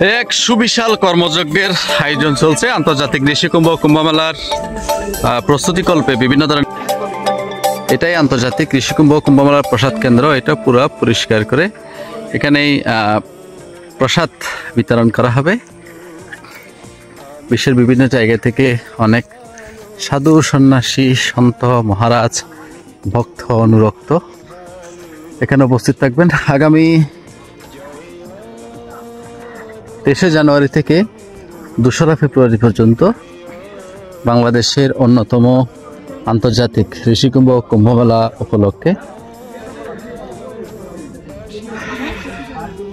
এক সুবিশাল কর্মযজ্ঞের আয়োজন চলছে আন্তর্জাতিক ঋষি কুম্ভ মেলার প্রস্তুতিকল্পে বিভিন্ন ধরনের। এটাই আন্তর্জাতিক ঋষি কুম্ভ মেলার প্রসাদ কেন্দ্র। এটা পুরো পরিষ্কার করে এখানেই প্রসাদ বিতরণ করা হবে। বিশ্বের বিভিন্ন জায়গা থেকে অনেক সাধু সন্ন্যাসী সন্ত মহারাজ ভক্ত অনুরক্ত এখানে উপস্থিত থাকবেন। আগামী 23শে জানুয়ারি থেকে 2রা ফেব্রুয়ারি পর্যন্ত বাংলাদেশের অন্যতম আন্তর্জাতিক ঋষি কুম্ভ মেলা উপলক্ষে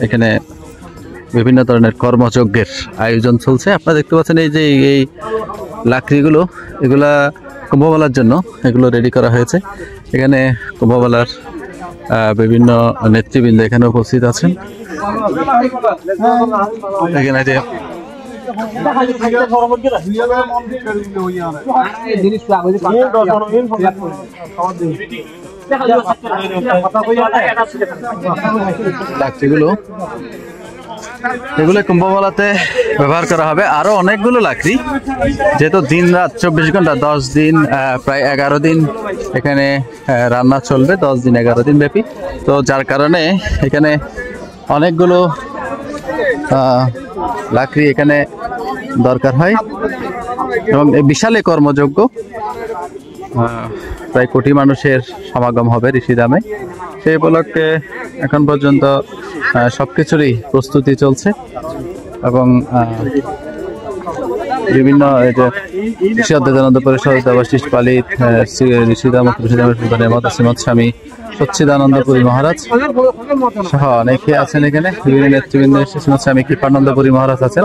এখানে বিভিন্ন ধরনের কর্মযজ্ঞের আয়োজন চলছে। আপনারা দেখতে পাচ্ছেন এই যে এই লাকড়িগুলো, এগুলা কুম্ভমেলার জন্য এগুলো রেডি করা হয়েছে। এখানে কুম্ভমেলার বিভিন্ন নেতৃবৃন্দ এখানে উপস্থিত আছেন। এখানে যে লাকড়িগুলো এগুলো কুম্ভমেলাতে ব্যবহার করা হবে। আরো অনেকগুলো লাকড়ি, যেহেতু দিন রাত 24 ঘন্টা 10 দিন প্রায় 11 দিন এখানে রান্না চলবে, 10 দিন 11 দিন ব্যাপী। তো যার কারণে এখানে অনেকগুলো লাকড়ি এখানে দরকার হয় এবং এই বিশাল কর্মযজ্ঞ প্রায় কোটি মানুষের সমাগম হবে ঋষিধামে। সেই উপলক্ষে এখন পর্যন্ত সবকিছুরই প্রস্তুতি চলছে এবং বিভিন্ন ঋষি অদ্বৈতানন্দ পরিষদ দেবাশিস পালিত ঋষিধাম শ্রীমৎ স্বামী সচ্চিদানন্দপুরী মহারাজ সহ অনেকে আছেন এখানে। বিভিন্ন নেতৃবৃন্দ এসে শ্রীমৎ স্বামী কৃপানন্দপুরী মহারাজ আছেন।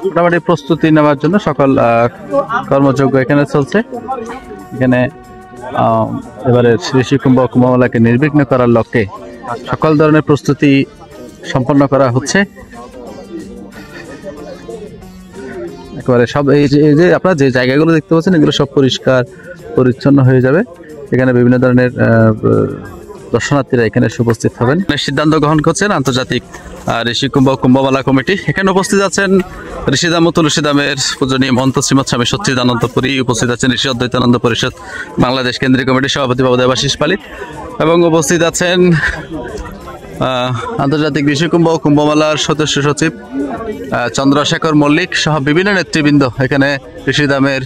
মোটামুটি প্রস্তুতি নেওয়ার জন্য সকল কর্মযজ্ঞ এখানে চলছে। এখানে এবারে ঋষি কুম্ভ মেলাকে নির্বিঘ্ন করার লক্ষ্যে সকল ধরনের প্রস্তুতি সম্পন্ন করা হচ্ছে। একেবারে সব এই যে আপনারা যে জায়গাগুলো দেখতে পাচ্ছেন এগুলো সব পরিষ্কার পরিচ্ছন্ন হয়ে যাবে। এখানে বিভিন্ন ধরনের দর্শনার্থীরা এখানে উপস্থিত হবেন। সিদ্ধান্ত গ্রহণ করছেন আন্তর্জাতিক ঋষি কুম্ভ মেলা কমিটি। এখানে উপস্থিত আছেন ঋষিধাম তুলসীধামের পূজনীয় মহন্ত শ্রীমৎ স্বামী সচ্চিদানন্দপুরী, উপস্থিত আছেন ঋষি অদ্বৈতানন্দ পরিষদ বাংলাদেশ কেন্দ্রীয় কমিটির সভাপতি বাবু দেবাশিস পালিত এবং উপস্থিত আছেন আন্তর্জাতিক ঋষি কুম্ভ মেলার সদস্য সচিব চন্দ্রশেখর মল্লিক সহ বিভিন্ন নেতৃবৃন্দ। এখানে ঋষিধামের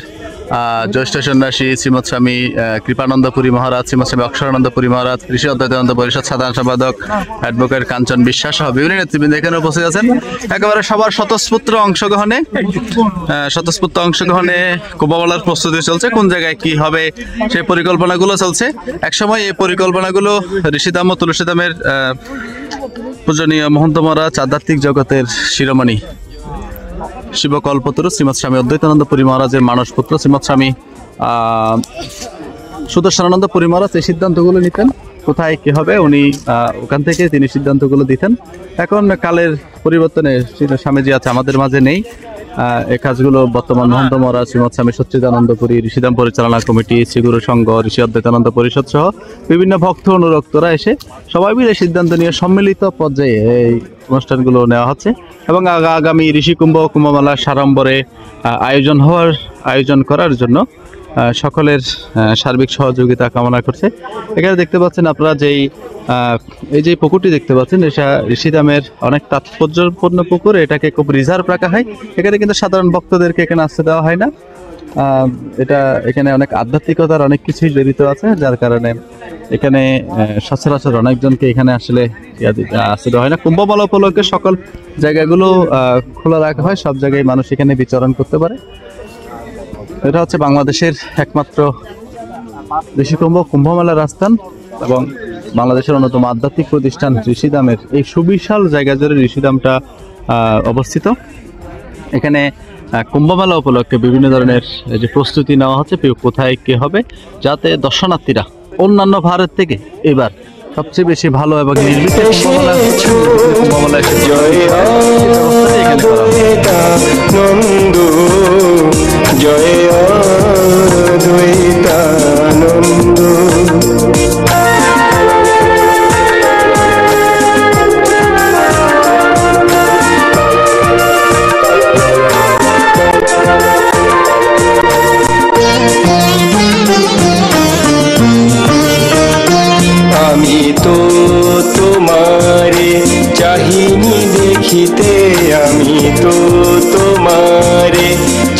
জ্যেষ্ঠ সন্ন্যাসী শ্রীমৎ স্বামী কৃপানন্দপুরী মহারাজ, শ্রীমৎ স্বামী অক্ষরানন্দপুরী মহারাজ, ঋষি অদ্বৈতানন্দ পরিষদ সাধারণ সম্পাদক অ্যাডভোকেট কাঞ্চন বিশ্বাস সহ বিভিন্ন নেতৃবৃন্দ এখানে উপস্থিত আছেন। একেবারে সবার স্বতঃস্ফূর্ত অংশগ্রহণে কুম্ভমেলার প্রস্তুতি চলছে। কোন জায়গায় কি হবে সেই পরিকল্পনাগুলো চলছে। একসময় এই পরিকল্পনাগুলো ঋষিধাম ও তুলসীধামের পূজনীয় মহন্ত মহারাজ আধ্যাত্মিক জগতের শিরোমণি শিবকল্পতরু শ্রীমৎ স্বামী অদ্বৈতানন্দপুরী মহারাজের মানসপুত্র শ্রীমৎ স্বামী সুদর্শনানন্দপুরী মহারাজ এই সিদ্ধান্তগুলো নিতেন। কোথায় কি হবে উনি ওখান থেকে তিনি সিদ্ধান্তগুলো দিতেন। এখন কালের পরিবর্তনে স্বামীজি আছে, আমাদের মাঝে নেই। এই কাজগুলো বর্তমান মহন্ত মহারাজ শ্রীমৎ স্বামী সচ্চিদানন্দপুরী, ঋষিধাম পরিচালনা কমিটি, শ্রীগুরু সংঘ, ঋষি অদ্বৈতানন্দ পরিষদ সহ বিভিন্ন ভক্ত অনুরক্তরা এসে সবাই মিলে সিদ্ধান্ত নিয়ে সম্মিলিত পর্যায়ে এই অনুষ্ঠানগুলো নেওয়া হচ্ছে এবং আগামী ঋষি কুম্ভ মেলার সাড়ম্বরে আয়োজন করার জন্য সকলের সার্বিক সহযোগিতা কামনা করছে। এখানে দেখতে পাচ্ছেন আপনারা এই যে পুকুরটি দেখতে পাচ্ছেন, এটা ঋষিধামের অনেক তাৎপর্যপূর্ণ পুকুর। এটাকে খুব রিজার্ভ রাখা হয়। এখানে কিন্তু সাধারণ ভক্তদেরকে এখানে আসতে দেওয়া হয় না। এখানে অনেক আধ্যাত্মিকতার অনেক কিছুই জড়িত আছে, যার কারণে এখানে সচরাচর অনেকজনকে এখানে আসলে আসতে দেওয়া হয় না। কুম্ভ মেলা উপলক্ষে সকল জায়গাগুলো খোলা রাখা হয়, সব জায়গায় মানুষ এখানে বিচরণ করতে পারে। এটা হচ্ছে বাংলাদেশের একমাত্র ঋষি কুম্ভ মেলার আস্থান এবং বাংলাদেশের অন্যতম আধ্যাত্মিক প্রতিষ্ঠান ঋষিধামের এই সুবিশাল জায়গা জুড়ে ঋষিধামটা অবস্থিত। এখানে কুম্ভ মেলা উপলক্ষে বিভিন্ন ধরনের যে প্রস্তুতি নেওয়া হচ্ছে কোথায় কি হবে, যাতে দর্শনার্থীরা অন্যান্য ভারত থেকে এবার সবচেয়ে বেশি ভালো এবং নির্ভীক কুম্ভমেলা জয় অদ্বৈতানন্দ, জয় অদ্বৈতানন্দ। আমি তো তোমারে চাহিনি দেখিতে, আমি তো তোমারে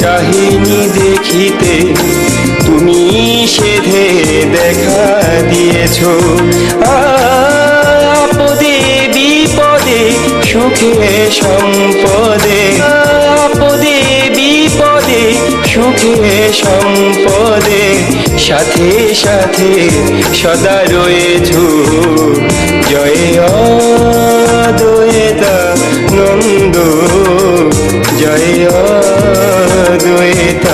চাহিনি দেখিতে, তুমি সেধে দেখা দিয়েছ। আপদে বিপদে সুখে সম্পদে, আপদে বিপদে সুখে সম্পদে সাথে সাথে সদা রয়েছ। জয় অদ্বৈতানন্দ, জয় অদ্বৈতানন্দ।